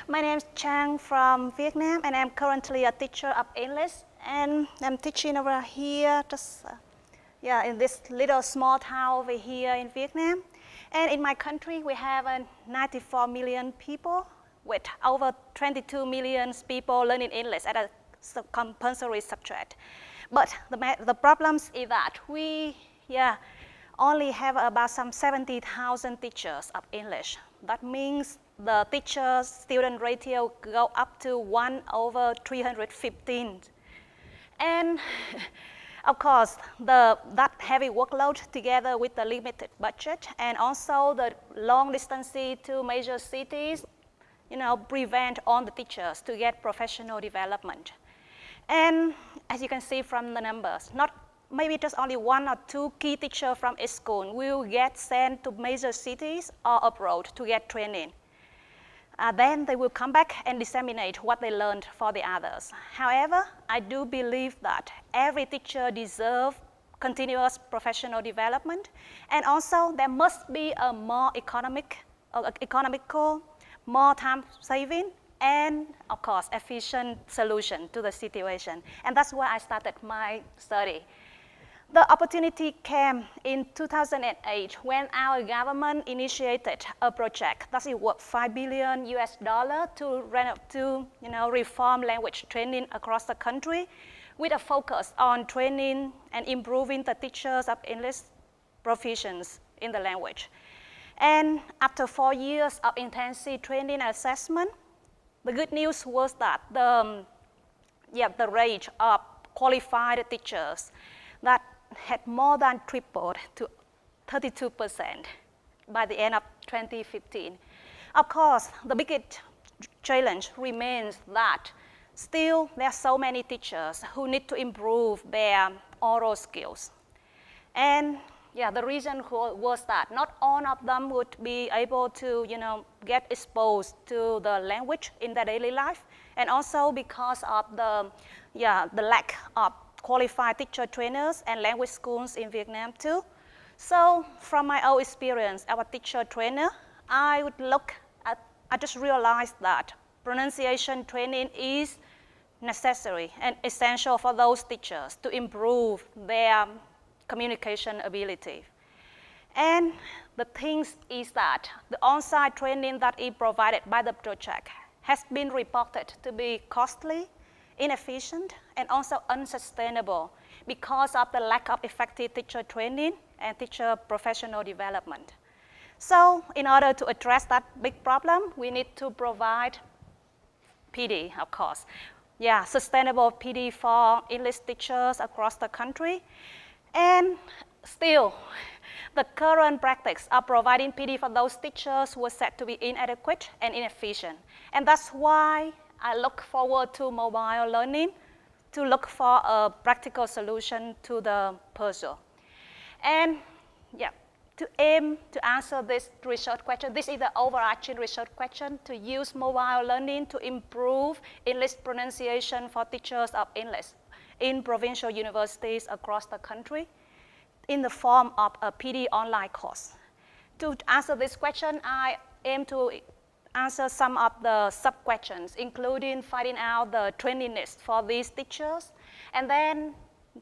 My name is Tran from Vietnam, and I'm currently a teacher of English. And I'm teaching over here, in this little small town over here in Vietnam. And in my country, we have 94 million people with over 22 million people learning English as a compulsory subject. But the problems is that we only have about some 70,000 teachers of English. That means the teacher-student ratio go up to 1/315. And of course, that heavy workload together with the limited budget and also the long distance to major cities, prevent all the teachers to get professional development. And as you can see from the numbers, maybe just only 1 or 2 key teachers from a school will get sent to major cities or abroad to get training. Then they will come back and disseminate what they learned for the others. However, I do believe that every teacher deserves continuous professional development, and also there must be a more economical, more time saving, and of course, efficient solution to the situation. And that's why I started my study. The opportunity came in 2008 when our government initiated a project that is worth $5 billion to reform language training across the country with a focus on training and improving the teachers of English proficiency in the language. And after 4 years of intensive training and assessment, the good news was that the rate of qualified teachers that had more than tripled to 32% by the end of 2015. Of course, the biggest challenge remains that still there are so many teachers who need to improve their oral skills. And the reason was that not all of them would be able to get exposed to the language in their daily life, and also because of the lack of qualified teacher trainers and language schools in Vietnam too. So from my own experience as a teacher trainer, I just realized that pronunciation training is necessary and essential for those teachers to improve their communication ability. And the thing is that the on-site training that is provided by the project has been reported to be costly, inefficient, and also unsustainable because of the lack of effective teacher training and teacher professional development. So in order to address that big problem, we need to provide PD, of course. Sustainable PD for English teachers across the country. And still, the current practice of providing PD for those teachers was said to be inadequate and inefficient. And that's why I look forward to mobile learning to look for a practical solution to the puzzle. And to aim to answer this research question, this is the overarching research question, to use mobile learning to improve English pronunciation for teachers of English in provincial universities across the country in the form of a PD online course. To answer this question, I aim to answer some of the sub-questions, including finding out the training needs for these teachers, and then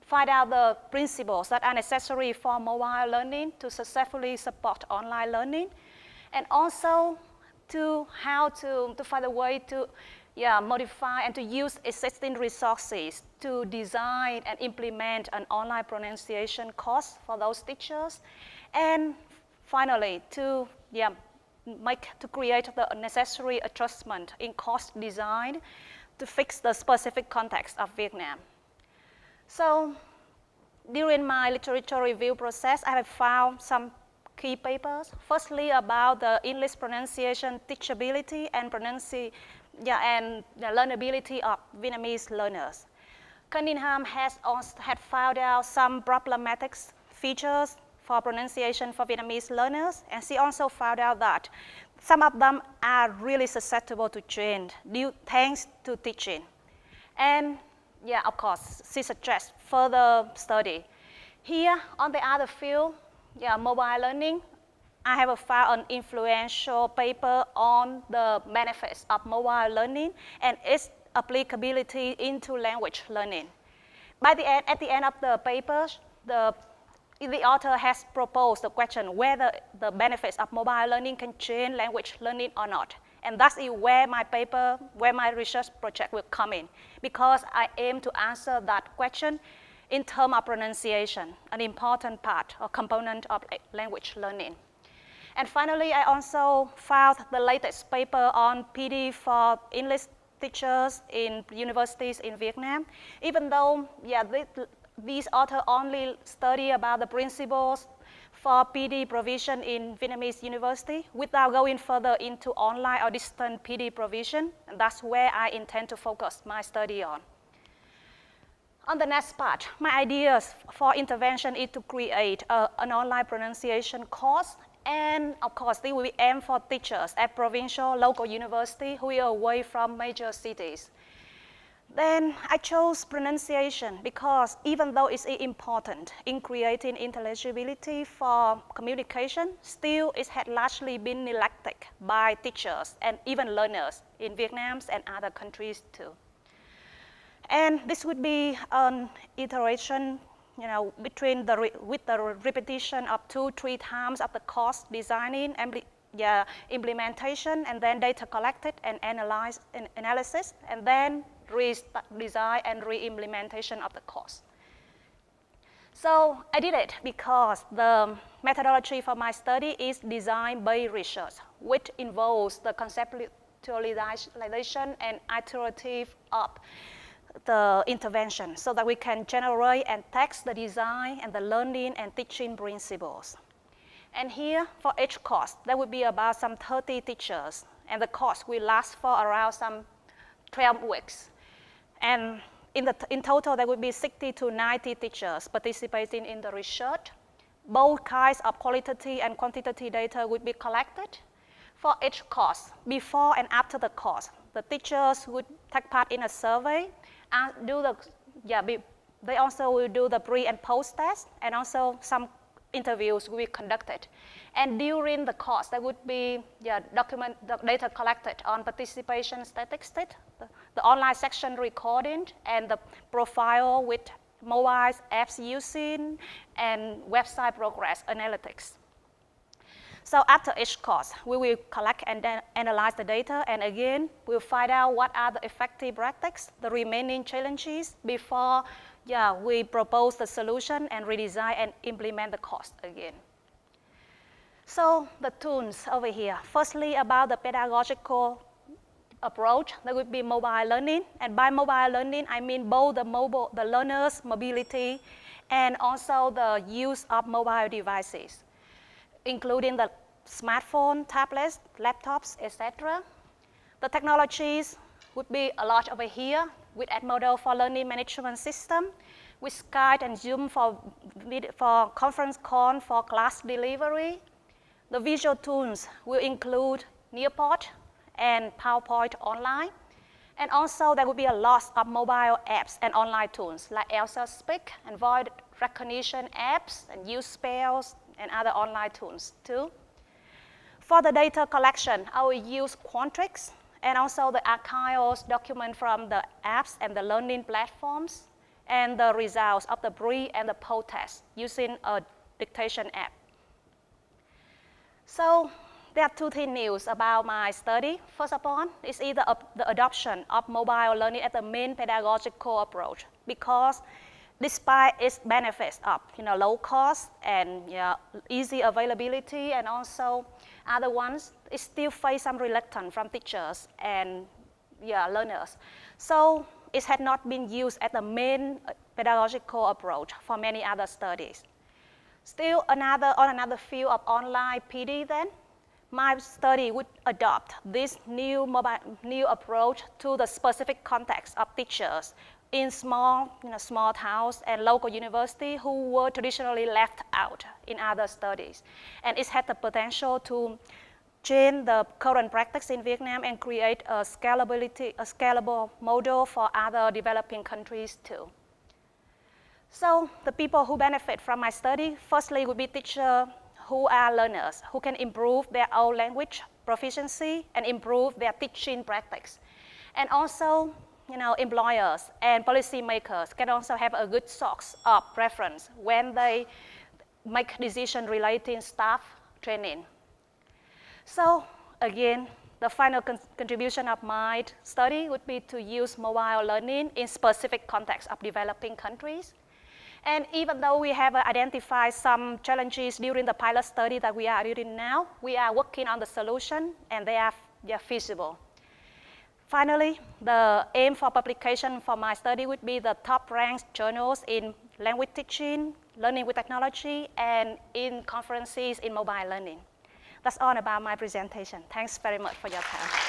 find out the principles that are necessary for mobile learning to successfully support online learning, and also how to find a way to modify and to use existing resources to design and implement an online pronunciation course for those teachers, and finally to create the necessary adjustment in course design to fix the specific context of Vietnam. So during my literature review process, I have found some key papers. Firstly, about the English pronunciation teachability and the learnability of Vietnamese learners. Cunningham had found out some problematic features for pronunciation for Vietnamese learners, and she also found out that some of them are really susceptible to change thanks to teaching. And of course, she suggests further study. Here, on the other field, mobile learning, I have filed an influential paper on the benefits of mobile learning and its applicability into language learning. At the end of the paper, the author has proposed the question whether the benefits of mobile learning can change language learning or not. And that's where my research project will come in, because I aim to answer that question in terms of pronunciation, an important part or component of language learning. And finally, I also filed the latest paper on PD for English teachers in universities in Vietnam, even though these authors only study about the principles for PD provision in Vietnamese university without going further into online or distant PD provision. And that's where I intend to focus my study on. On the next part, my ideas for intervention is to create an online pronunciation course. And of course, they will be aimed for teachers at provincial, local university who are away from major cities. Then I chose pronunciation because even though it's important in creating intelligibility for communication, still it had largely been neglected by teachers and even learners in Vietnam and other countries too. And this would be an iteration, with the repetition of 2-3 times of the course designing, implementation, and then data collected and analysis, and then redesign and re-implementation of the course. So I did it because the methodology for my study is design-based research, which involves the conceptualization and iterative of the intervention so that we can generate and test the design and the learning and teaching principles. And here, for each course, there will be about some 30 teachers, and the course will last for around some 12 weeks. And in total, there will be 60 to 90 teachers participating in the research. Both kinds of qualitative and quantitative data would be collected. For each course, before and after the course, the teachers would take part in a survey and they also will do the pre and post test, and also some interviews will be conducted. And during the course, there would be the data collected on participation statistics, the online section recording, and the profile with mobile apps using, and website progress analytics. So after each course, we will collect and then analyze the data, and again, we'll find out what are the effective practices, the remaining challenges before we propose the solution and redesign and implement the course again. So the tools over here, firstly about the pedagogical approach, there would be mobile learning, and by mobile learning, I mean both the learner's mobility and also the use of mobile devices, including the smartphone, tablets, laptops, etc. The technologies would be a lot over here with Edmodo for learning management system, with Skype and Zoom for conference call for class delivery. The visual tools will include Nearpod and PowerPoint online. And also there will be a lot of mobile apps and online tools like Elsa Speak and voice recognition apps and use spells and other online tools too. For the data collection, I will use Quantrix and also the archival document from the apps and the learning platforms, and the results of the pre and the post test using a dictation app. So there are two things new about my study. First of all, is either the adoption of mobile learning as the main pedagogical approach, because despite its benefits of low cost and easy availability and also other ones, it still face some reluctance from teachers and learners. So it had not been used as the main pedagogical approach for many other studies. Still, on another field of online PD then, my study would adopt this new approach to the specific context of teachers in small towns and local universities who were traditionally left out in other studies. And it had the potential to change the current practice in Vietnam and create a scalable model for other developing countries too. So the people who benefit from my study, firstly would be teachers who are learners, who can improve their own language proficiency and improve their teaching practice. And also, employers and policymakers can also have a good source of reference when they make decisions relating staff training. So again, the final contribution of my study would be to use mobile learning in specific contexts of developing countries. And even though we have identified some challenges during the pilot study that we are doing now, we are working on the solution and they are feasible. Finally, the aim for publication for my study would be the top ranked journals in language teaching, learning with technology, and in conferences in mobile learning. That's all about my presentation. Thanks very much for your time.